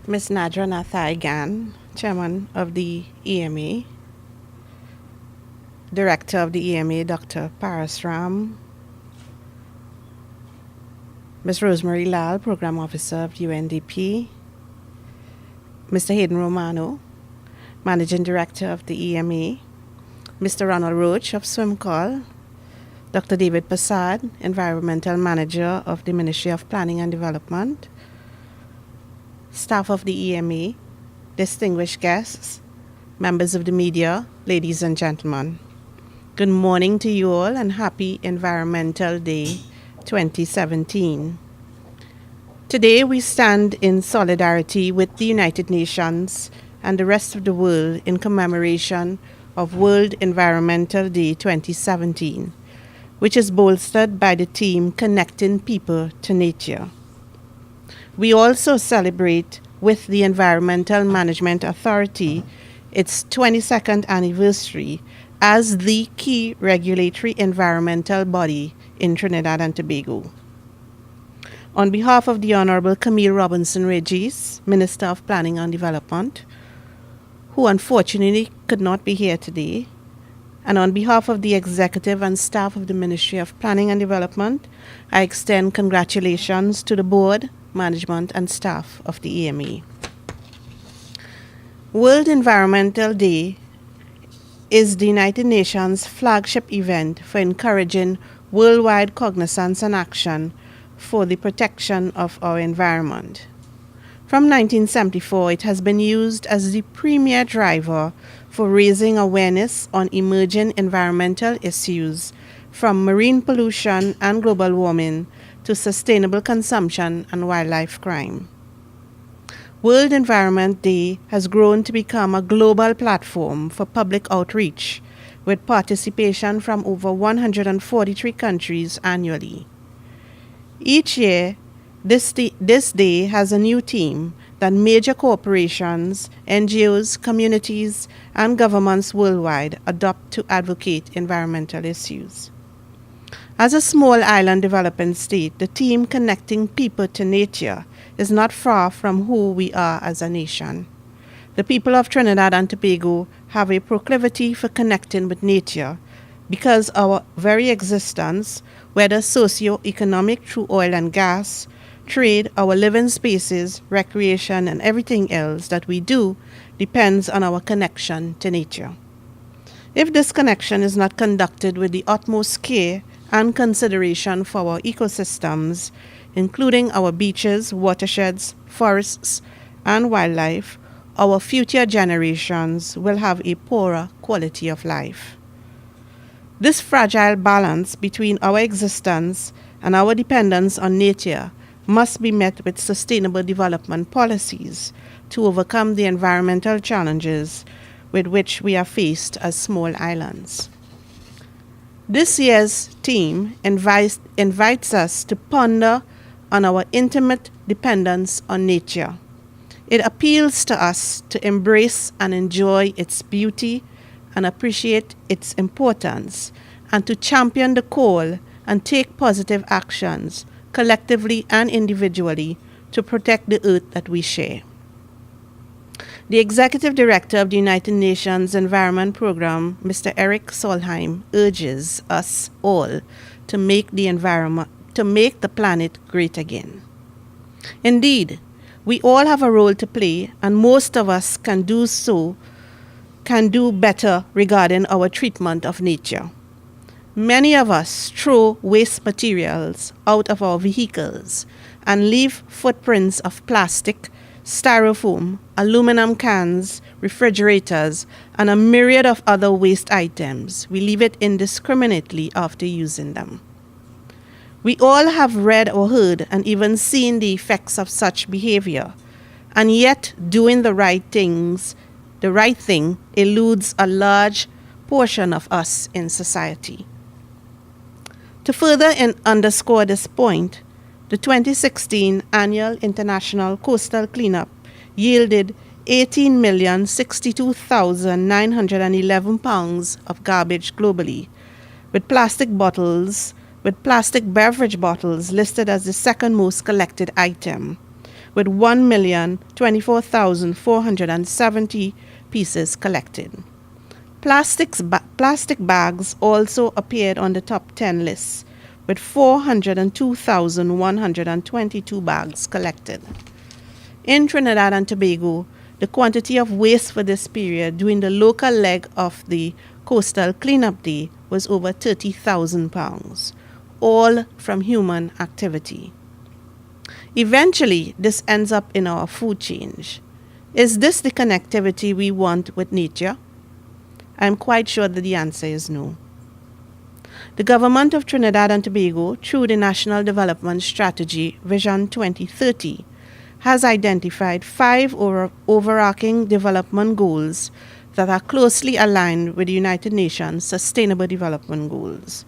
Ms. Nadra Nathaigan, Chairman of the EMA, Director of the EMA, Dr. Parasram, Ms. Rosemary Lal, Program Officer of UNDP, Mr. Hayden Romano, Managing Director of the EMA, Mr. Ronald Roach of SwimCall, Dr. David Passad, Environmental Manager of the Ministry of Planning and Development, staff of the EMA, distinguished guests, members of the media, ladies and gentlemen. Good morning to you all and happy Environmental Day 2017. Today we stand in solidarity with the United Nations and the rest of the world in commemoration of World Environmental Day 2017, which is bolstered by the theme Connecting People to Nature. We also celebrate with the Environmental Management Authority its 22nd anniversary as the key regulatory environmental body in Trinidad and Tobago. On behalf of the Honorable Camille Robinson Regis, Minister of Planning and Development, who unfortunately could not be here today, and on behalf of the executive and staff of the Ministry of Planning and Development, I extend congratulations to the board, management, and staff of the EMA. World Environmental Day is the United Nations flagship event for encouraging worldwide cognizance and action for the protection of our environment. From 1974, it has been used as the premier driver for raising awareness on emerging environmental issues, from marine pollution and global warming to sustainable consumption and wildlife crime. World Environment Day has grown to become a global platform for public outreach, with participation from over 143 countries annually. Each year, this day has a new theme that major corporations, NGOs, communities, and governments worldwide adopt to advocate environmental issues. As a small island developing state, the theme Connecting People to Nature is not far from who we are as a nation. The people of Trinidad and Tobago have a proclivity for connecting with nature because our very existence, whether socio-economic through oil and gas, trade, our living spaces, recreation, and everything else that we do depends on our connection to nature. If this connection is not conducted with the utmost care and consideration for our ecosystems, including our beaches, watersheds, forests, and wildlife, our future generations will have a poorer quality of life. This fragile balance between our existence and our dependence on nature must be met with sustainable development policies to overcome the environmental challenges with which we are faced as small islands. This year's theme invites us to ponder on our intimate dependence on nature. It appeals to us to embrace and enjoy its beauty and appreciate its importance, and to champion the call and take positive actions, collectively and individually, to protect the earth that we share. The Executive Director of the United Nations Environment Programme, Mr. Eric Solheim, urges us all to make the planet great again. Indeed, we all have a role to play, and most of us can do better regarding our treatment of nature. Many of us throw waste materials out of our vehicles and leave footprints of plastic, styrofoam, aluminum cans, refrigerators, and a myriad of other waste items. We leave it indiscriminately after using them. We all have read or heard and even seen the effects of such behavior, and yet doing the right thing eludes a large portion of us in society. To further underscore this point, the 2016 annual International Coastal Cleanup yielded 18,062,911 pounds of garbage globally, with plastic beverage bottles listed as the second most collected item, with 1,024,470 pieces collected. Plastic bags also appeared on the top 10 list, with 402,122 bags collected. In Trinidad and Tobago, the quantity of waste for this period during the local leg of the Coastal Cleanup Day was over 30,000 pounds, all from human activity. Eventually, this ends up in our food chain. Is this the connectivity we want with nature? I'm quite sure that the answer is no. The government of Trinidad and Tobago, through the National Development Strategy Vision 2030, has identified 5 overarching development goals that are closely aligned with the United Nations Sustainable Development Goals.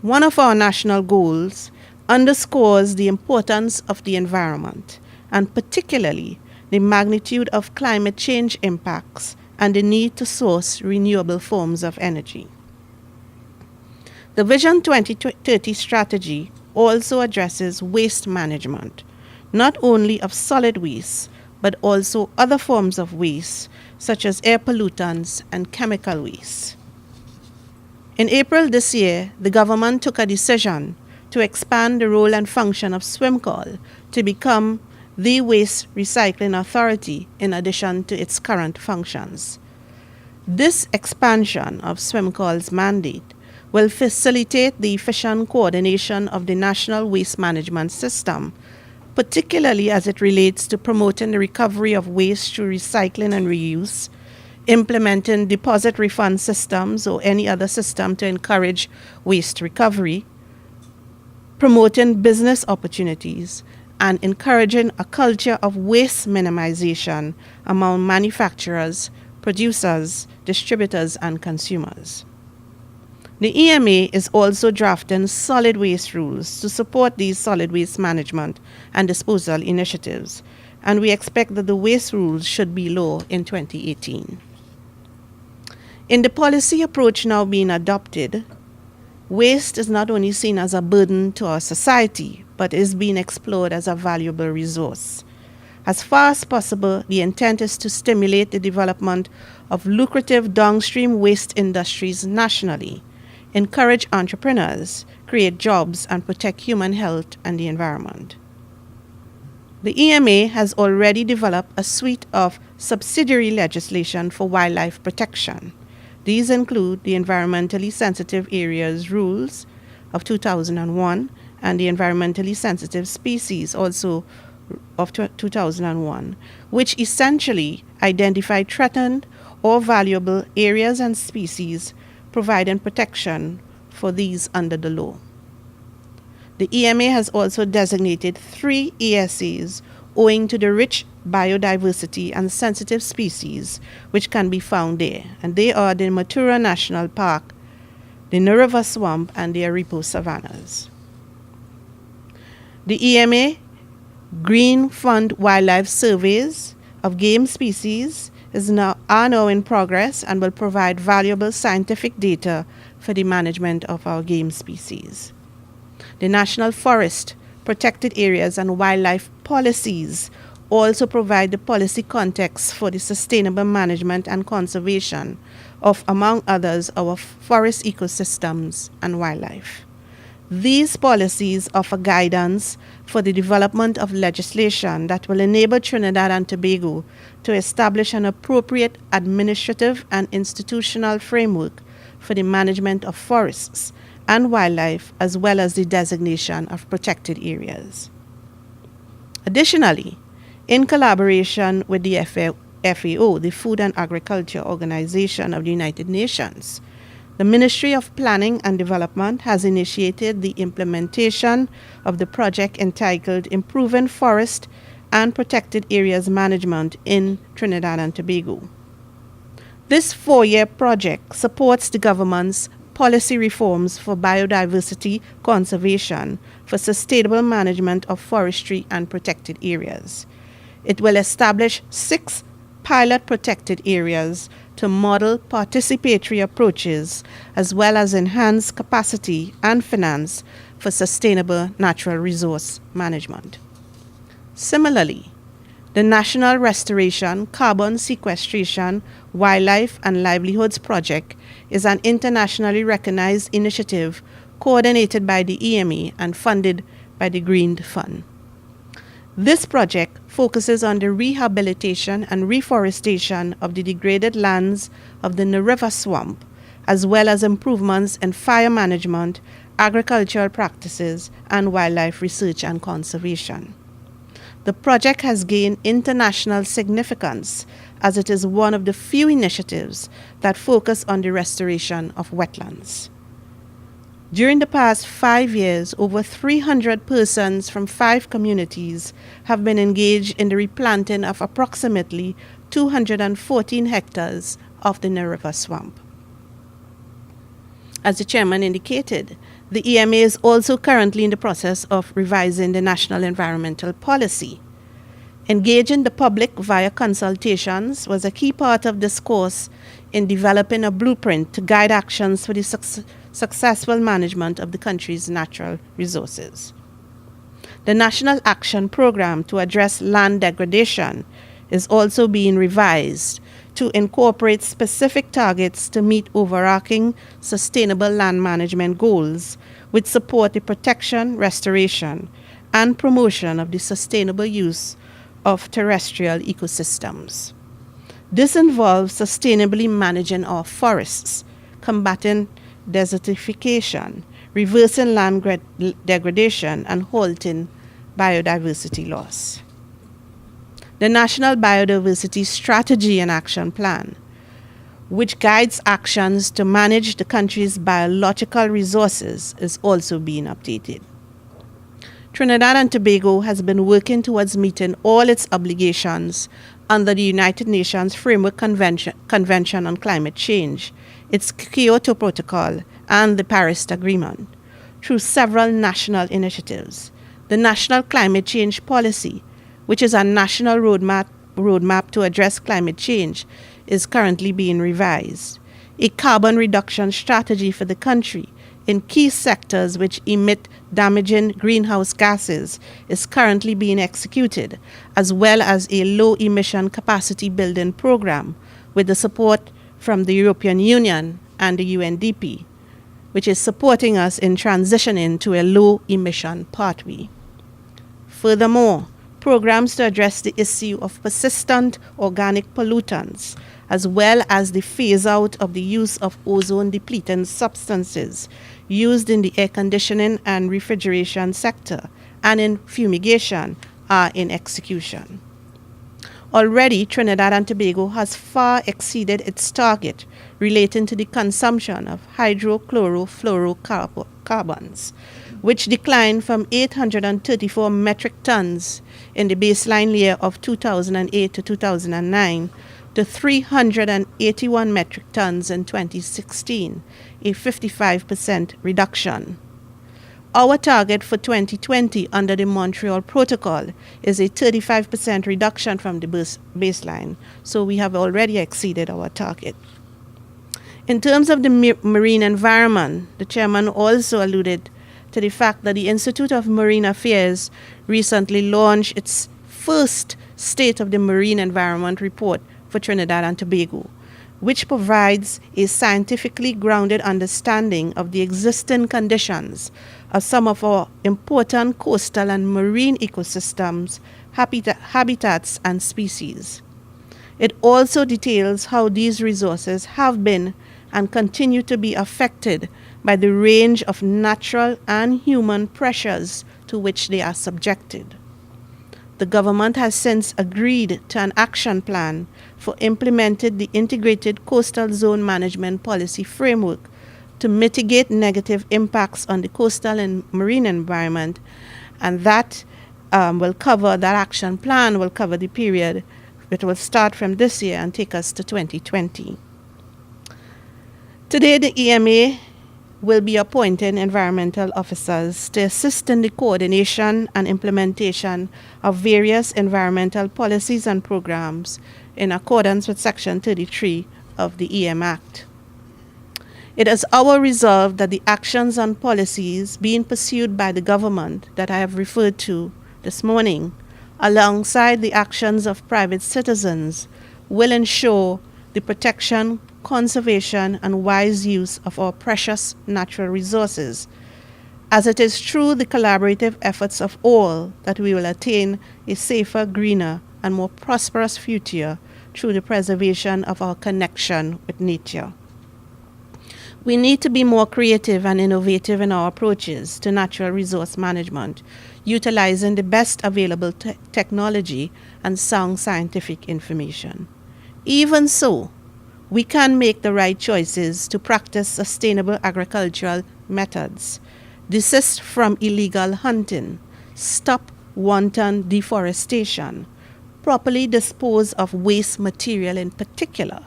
One of our national goals underscores the importance of the environment, and particularly the magnitude of climate change impacts and the need to source renewable forms of energy. The Vision 2030 strategy also addresses waste management, not only of solid waste, but also other forms of waste, such as air pollutants and chemical waste. In April this year, the government took a decision to expand the role and function of SWIMCAL to become the Waste Recycling Authority in addition to its current functions. This expansion of SWIMCAL's mandate will facilitate the efficient coordination of the national waste management system, particularly as it relates to promoting the recovery of waste through recycling and reuse, implementing deposit refund systems or any other system to encourage waste recovery, promoting business opportunities, and encouraging a culture of waste minimization among manufacturers, producers, distributors, and consumers. The EMA is also drafting solid waste rules to support these solid waste management and disposal initiatives, and we expect that the waste rules should be law in 2018. In the policy approach now being adopted, waste is not only seen as a burden to our society, but is being explored as a valuable resource. As far as possible, the intent is to stimulate the development of lucrative downstream waste industries nationally, encourage entrepreneurs, create jobs, and protect human health and the environment. The EMA has already developed a suite of subsidiary legislation for wildlife protection. These include the Environmentally Sensitive Areas Rules of 2001 and the Environmentally Sensitive Species also of 2001, which essentially identify threatened or valuable areas and species, providing protection for these under the law. The EMA has also designated 3 ESAs owing to the rich biodiversity and sensitive species which can be found there, and they are the Matura National Park, the Nurava Swamp, and the Aripo Savannas. The EMA Green Fund wildlife surveys of game species are now in progress and will provide valuable scientific data for the management of our game species. The National Forest, Protected Areas and Wildlife Policies also provide the policy context for the sustainable management and conservation of, among others, our forest ecosystems and wildlife. These policies offer guidance for the development of legislation that will enable Trinidad and Tobago to establish an appropriate administrative and institutional framework for the management of forests and wildlife, as well as the designation of protected areas. Additionally, in collaboration with the FAO, the Food and Agriculture Organization of the United Nations, the Ministry of Planning and Development has initiated the implementation of the project entitled Improving Forest and Protected Areas Management in Trinidad and Tobago. This 4-year project supports the government's policy reforms for biodiversity conservation for sustainable management of forestry and protected areas. It will establish 6 pilot protected areas to model participatory approaches, as well as enhance capacity and finance for sustainable natural resource management. Similarly, the National Restoration, Carbon Sequestration, Wildlife and Livelihoods Project is an internationally recognized initiative coordinated by the EMA and funded by the Green Fund. This project focuses on the rehabilitation and reforestation of the degraded lands of the River Swamp, as well as improvements in fire management, agricultural practices, and wildlife research and conservation. The project has gained international significance as it is one of the few initiatives that focus on the restoration of wetlands. During the past 5 years, over 300 persons from 5 communities have been engaged in the replanting of approximately 214 hectares of the River Swamp. As the chairman indicated, the EMA is also currently in the process of revising the National Environmental Policy. Engaging the public via consultations was a key part of this course in developing a blueprint to guide actions for the successful management of the country's natural resources. The National Action Program to address land degradation is also being revised to incorporate specific targets to meet overarching sustainable land management goals, which support the protection, restoration, and promotion of the sustainable use of terrestrial ecosystems. This involves sustainably managing our forests, combating desertification, reversing land degradation, and halting biodiversity loss. The National Biodiversity Strategy and Action Plan, which guides actions to manage the country's biological resources, is also being updated. Trinidad and Tobago has been working towards meeting all its obligations under the United Nations Framework Convention on Climate Change, its Kyoto Protocol, and the Paris Agreement through several national initiatives. The National Climate Change Policy, which is a national roadmap to address climate change, is currently being revised. A carbon reduction strategy for the country in key sectors which emit damaging greenhouse gases is currently being executed, as well as a low-emission capacity building program with the support from the European Union and the UNDP, which is supporting us in transitioning to a low-emission pathway. Furthermore, programs to address the issue of persistent organic pollutants, as well as the phase-out of the use of ozone-depleting substances used in the air conditioning and refrigeration sector and in fumigation, are in execution. Already, Trinidad and Tobago has far exceeded its target relating to the consumption of hydrochlorofluorocarbons, which declined from 834 metric tons in the baseline year of 2008 to 2009 to 381 metric tons in 2016, a 55% reduction. Our target for 2020 under the Montreal Protocol is a 35% reduction from the baseline, so we have already exceeded our target. In terms of the marine environment, the chairman also alluded to the fact that the Institute of Marine Affairs recently launched its first State of the Marine Environment report for Trinidad and Tobago, which provides a scientifically grounded understanding of the existing conditions of some of our important coastal and marine ecosystems, habitats, and species. It also details how these resources have been and continue to be affected by the range of natural and human pressures to which they are subjected. The government has since agreed to an action plan for implementing the Integrated Coastal Zone Management Policy Framework to mitigate negative impacts on the coastal and marine environment, and that action plan will cover the period. It will start from this year and take us to 2020. Today, the EMA will be appointing environmental officers to assist in the coordination and implementation of various environmental policies and programs in accordance with Section 33 of the EM Act. It is our resolve that the actions and policies being pursued by the government that I have referred to this morning alongside the actions of private citizens, will ensure the protection, conservation, and wise use of our precious natural resources, as it is through the collaborative efforts of all that we will attain a safer, greener, and more prosperous future through the preservation of our connection with nature. We need to be more creative and innovative in our approaches to natural resource management, utilizing the best available technology and sound scientific information. Even so, we can make the right choices to practice sustainable agricultural methods, desist from illegal hunting, stop wanton deforestation, properly dispose of waste material in particular,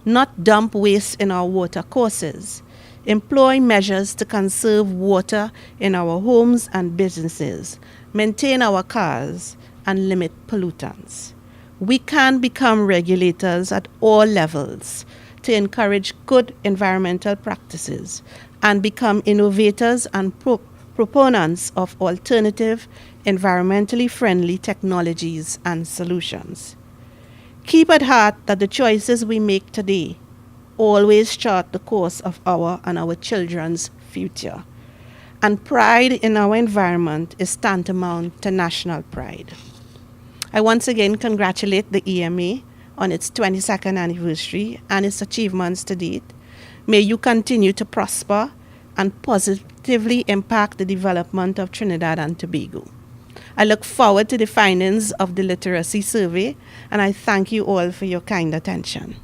not dump waste in our water courses, employ measures to conserve water in our homes and businesses, maintain our cars, and limit pollutants. We can become regulators at all levels to encourage good environmental practices and become innovators and proponents of alternative, environmentally friendly technologies and solutions. Keep at heart that the choices we make today always chart the course of our and our children's future. And pride in our environment is tantamount to national pride. I once again congratulate the EMA on its 22nd anniversary and its achievements to date. May you continue to prosper and positively impact the development of Trinidad and Tobago. I look forward to the findings of the literacy survey, and I thank you all for your kind attention.